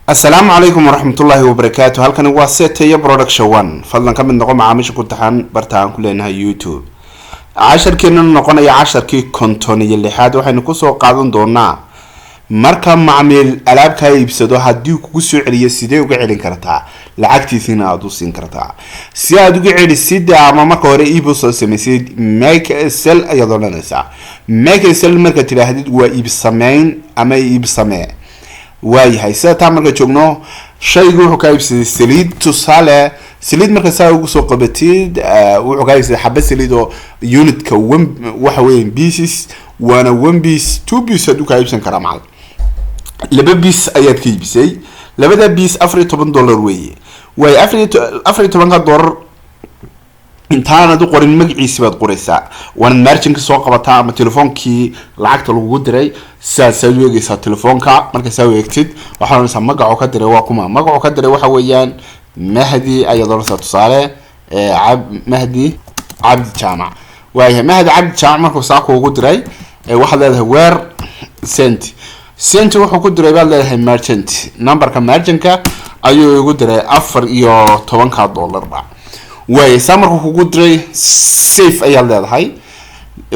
السلام عليكم ورحمة الله وبركاته. هل كان واسطة يا برودكشن 1 فضلا كم من نقوم عامش كنت برتاهم كلنا يوتيوب 10 كنا نقونا يا 10 كي كونتوني اللي حاد وحين كوسو قاعدون دونا marka macmiil alaabka iibsado hadii kugu soo celiyo sidee uga celin kartaa lacagtiisina aad u siin kartaa si aad uga celisid ama marka hore iib soo sameeysid make a sell ayadoo lanaysa make a sell marka tiraahdo waa iib sameyn ama iib samee waayahay sida marka joogno shaygu wuxuu ka iibsaday saliid tusaale saliid marka saa ugu soo qabatid wuxuu ka iibsaday xabad saliid oo unitka waxa weeyaan pieces wana 1 piece 2 piece aad u ka iibsan karaa macallin laba piece ayaad ka iibsay labada piece $14 weeye way $14 intaana du qorin magaciisa baad qoraysaa wan margin-ka soo qabataa ama telefoonkii lacagta lagu diray saad weegaysaa telefoonka marka saa weegtid waxaan rabaa magaco ka diray waa kuma magaco ka diray waxa weeyaan Mahdi ayadoo la tusaale Mahdi Abdi Jaamac waayahay Mahdi Abdi Jaamac markuu saa ugu diray waxa leedahay weer sent wuxuu ku diray baad leedahay merchant numberka merchant-ka ayuu ugu diray $14 ba way samarku kugu diray safe ayaa leedahay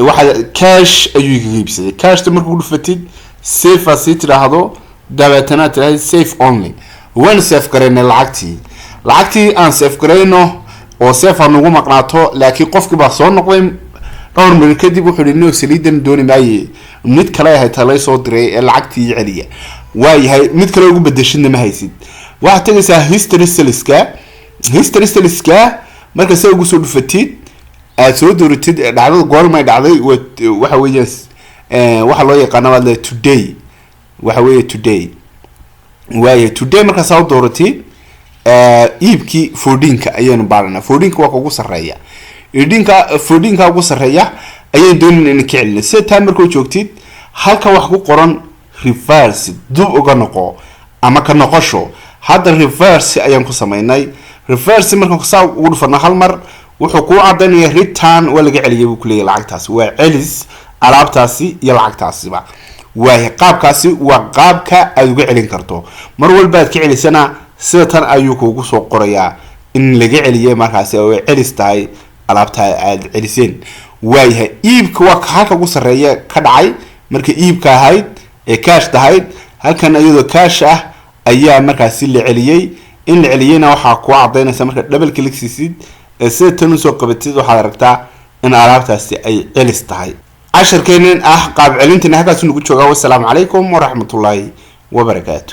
waxa cash ayuu iibsaday cash markuu dhufatid safe asii tiraahdo dabeetana tiraahdo safe only waan safe gareynay lacagtii aan safe gareyno oo safe aan ugu maqnaato laakiin qofkii baa soo noqday dhowr mar kadib wuxuu yiri saliidan dooni maayay mid kale ay talay soo diray ee lacagtii celiya waayahay mid kale ugu bedeshina ma haysid waxa tagaysaa history saliska marka soo ugu soo dhufatid aad soo dooratid dhacdo goorma dhacday waxa weeyaan waxa loo yaqaan waa today waxa weeye today marka soo dooratid iibki 14ka ayaan baarana 14ka waa ugu sareeya foodinka ugu sareeya ayay doonayaan in ka celin si taa markuu joogtid halka wax ku qoran reverse dub uga noqo ama ka noqosho hadda reverse ayaan ku sameeynay reverse marka ku saa ugu dhufana hal mar wuxuu ku cadeynaya return waa laga celiyay buu kuleeyahay lacagtaas waa celis alaabtaasi iyo lacagtaasiba waa qaabkaasi waa qaabka aad uga celin karto mar walba aad ka celisana sida tan ayuu kugu soo qorayaa in laga celiyay markaasi oo celis tahay alaabta aad celiseen waayahay iibka waa halka ugu sareeya ka dhacay marka iibka ahayd ee cash tahayd halkan ayadoo cash ah ayaa markaasi la celiyay in la celiyayna waxa ku cadeynaysa marka double click siisid sida tan soo qabatid waxa aragtaa in alaabtaasi ay celis tahay casharkeenan qaab celintana halkaas ugu joogaa. Wassalaamu calaykum waraxmatullaahi wabarakaatuh.